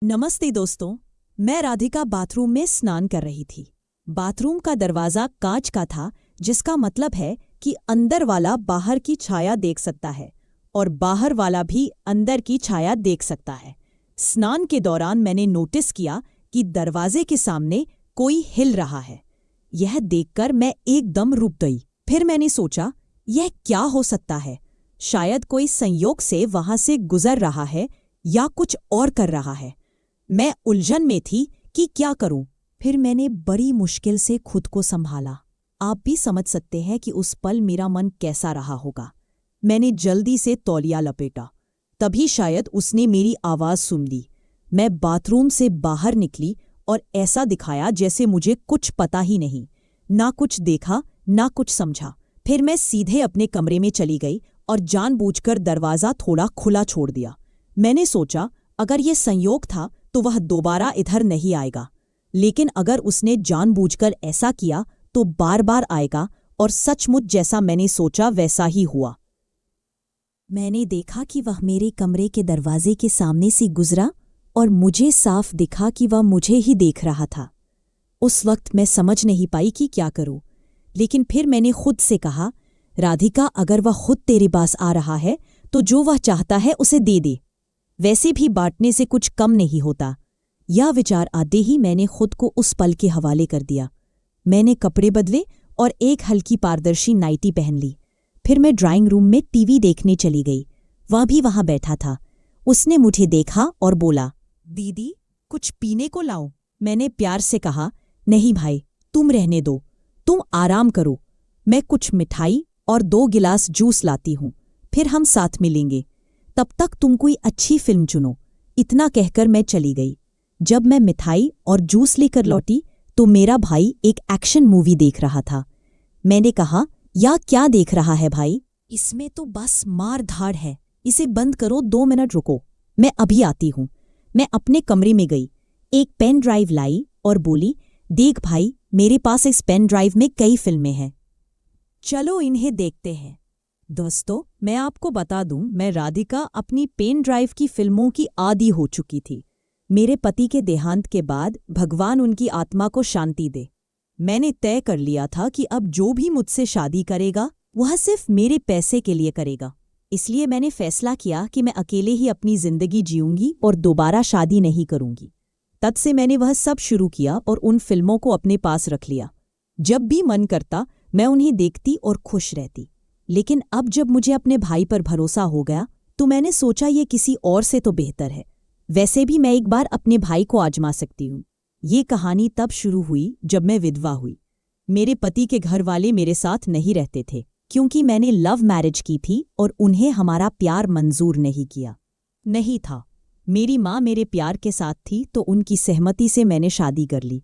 नमस्ते दोस्तों। मैं राधिका बाथरूम में स्नान कर रही थी। बाथरूम का दरवाज़ा कांच का था, जिसका मतलब है कि अंदर वाला बाहर की छाया देख सकता है और बाहर वाला भी अंदर की छाया देख सकता है। स्नान के दौरान मैंने नोटिस किया कि दरवाजे के सामने कोई हिल रहा है। यह देखकर मैं एकदम रुक गई। फिर मैंने सोचा, यह क्या हो सकता है? शायद कोई संयोग से वहां से गुजर रहा है या कुछ और कर रहा है। मैं उलझन में थी कि क्या करूं। फिर मैंने बड़ी मुश्किल से खुद को संभाला। आप भी समझ सकते हैं कि उस पल मेरा मन कैसा रहा होगा। मैंने जल्दी से तौलिया लपेटा, तभी शायद उसने मेरी आवाज़ सुन ली। मैं बाथरूम से बाहर निकली और ऐसा दिखाया जैसे मुझे कुछ पता ही नहीं। ना कुछ देखा, ना कुछ समझा। फिर मैं सीधे अपने कमरे में चली गई और जानबूझकर दरवाज़ा थोड़ा खुला छोड़ दिया। मैंने सोचा, अगर ये संयोग था तो वह दोबारा इधर नहीं आएगा, लेकिन अगर उसने जानबूझकर ऐसा किया तो बार बार आएगा। और सचमुच जैसा मैंने सोचा वैसा ही हुआ। मैंने देखा कि वह मेरे कमरे के दरवाजे के सामने से गुजरा और मुझे साफ दिखा कि वह मुझे ही देख रहा था। उस वक्त मैं समझ नहीं पाई कि क्या करूं, लेकिन फिर मैंने खुद से कहा, राधिका, अगर वह खुद तेरे पास आ रहा है तो जो वह चाहता है उसे दे दे। वैसे भी बांटने से कुछ कम नहीं होता। यह विचार आते ही मैंने खुद को उस पल के हवाले कर दिया। मैंने कपड़े बदले और एक हल्की पारदर्शी नाइटी पहन ली। फिर मैं ड्राइंग रूम में टीवी देखने चली गई। वह भी वहां बैठा था। उसने मुझे देखा और बोला, दीदी, कुछ पीने को लाऊं? मैंने प्यार से कहा, नहीं भाई, तुम रहने दो, तुम आराम करो। मैं कुछ मिठाई और 2 गिलास जूस लाती हूं, फिर हम साथ मिलेंगे। तब तक तुम कोई अच्छी फिल्म चुनो। इतना कहकर मैं चली गई। जब मैं मिठाई और जूस लेकर लौटी तो मेरा भाई एक एक्शन मूवी देख रहा था। मैंने कहा, या क्या देख रहा है भाई? इसमें तो बस मार धाड़ है, इसे बंद करो, 2 मिनट रुको, मैं अभी आती हूं। मैं अपने कमरे में गई, एक पेन ड्राइव लाई और बोली, देख भाई, मेरे पास इस पेन ड्राइव में कई फिल्में हैं, चलो इन्हें देखते हैं। दोस्तों, मैं आपको बता दूं, मैं राधिका अपनी पेन ड्राइव की फिल्मों की आदी हो चुकी थी। मेरे पति के देहांत के बाद भगवान उनकी आत्मा को शांति दे, मैंने तय कर लिया था कि अब जो भी मुझसे शादी करेगा वह सिर्फ मेरे पैसे के लिए करेगा। इसलिए मैंने फैसला किया कि मैं अकेले ही अपनी जिंदगी जीऊंगी और दोबारा शादी नहीं करूंगी। तब से मैंने वह सब शुरू किया और उन फिल्मों को अपने पास रख लिया। जब भी मन करता मैं उन्हें देखती और खुश रहती। लेकिन अब जब मुझे अपने भाई पर भरोसा हो गया तो मैंने सोचा ये किसी और से तो बेहतर है। वैसे भी मैं एक बार अपने भाई को आजमा सकती हूँ। ये कहानी तब शुरू हुई जब मैं विधवा हुई। मेरे पति के घर वाले मेरे साथ नहीं रहते थे, क्योंकि मैंने लव मैरिज की थी और उन्हें हमारा प्यार मंजूर नहीं था। मेरी माँ मेरे प्यार के साथ थी तो उनकी सहमति से मैंने शादी कर ली।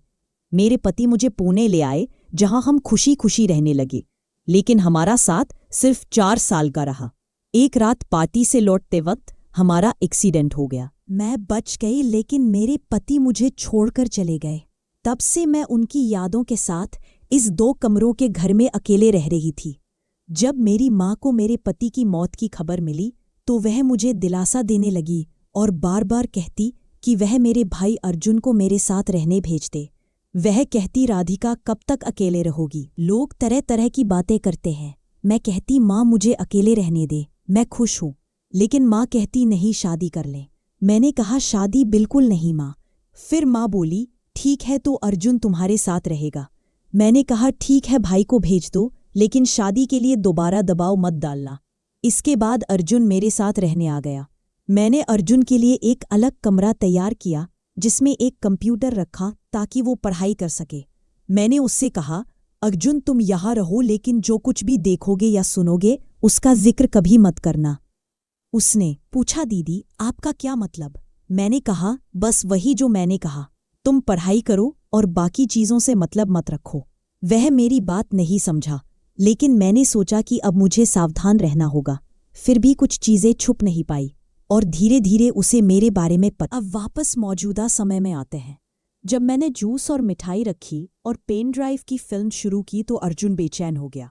मेरे पति मुझे पुणे ले आए, जहां हम खुशी खुशी रहने लगे। लेकिन हमारा साथ सिर्फ 4 साल का रहा। एक रात पार्टी से लौटते वक्त हमारा एक्सीडेंट हो गया। मैं बच गई, लेकिन मेरे पति मुझे छोड़कर चले गए। तब से मैं उनकी यादों के साथ इस 2 कमरों के घर में अकेले रह रही थी। जब मेरी माँ को मेरे पति की मौत की खबर मिली तो वह मुझे दिलासा देने लगी और बार बार कहती कि वह मेरे भाई अर्जुन को मेरे साथ रहने भेज दे। वह कहती, राधिका, कब तक अकेले रहोगी? लोग तरह तरह की बातें करते हैं। मैं कहती, माँ मुझे अकेले रहने दे, मैं खुश हूँ। लेकिन माँ कहती, नहीं, शादी कर ले। मैंने कहा, शादी बिल्कुल नहीं माँ। फिर माँ बोली, ठीक है तो अर्जुन तुम्हारे साथ रहेगा। मैंने कहा, ठीक है, भाई को भेज दो, लेकिन शादी के लिए दोबारा दबाव मत डालना। इसके बाद अर्जुन मेरे साथ रहने आ गया। मैंने अर्जुन के लिए एक अलग कमरा तैयार किया जिसमें एक कंप्यूटर रखा ताकि वो पढ़ाई कर सके। मैंने उससे कहा, अर्जुन तुम यहाँ रहो, लेकिन जो कुछ भी देखोगे या सुनोगे उसका जिक्र कभी मत करना। उसने पूछा, दीदी आपका क्या मतलब? मैंने कहा, बस वही जो मैंने कहा, तुम पढ़ाई करो और बाकी चीज़ों से मतलब मत रखो। वह मेरी बात नहीं समझा, लेकिन मैंने सोचा कि अब मुझे सावधान रहना होगा। फिर भी कुछ चीज़ें छुप नहीं पाई और धीरे धीरे उसे मेरे बारे में पता। अब वापस मौजूदा समय में आते हैं। जब मैंने जूस और मिठाई रखी और पेन ड्राइव की फिल्म शुरू की तो अर्जुन बेचैन हो गया।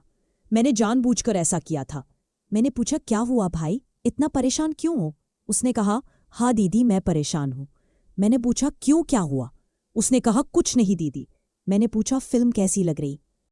मैंने जानबूझकर ऐसा किया था। मैंने पूछा, क्या हुआ भाई, इतना परेशान क्यों हो? उसने कहा, हाँ दीदी, मैं परेशान हूँ। मैंने पूछा, क्यों, क्या हुआ? उसने कहा, कुछ नहीं दीदी। मैंने पूछा, फिल्म कैसी लग रही?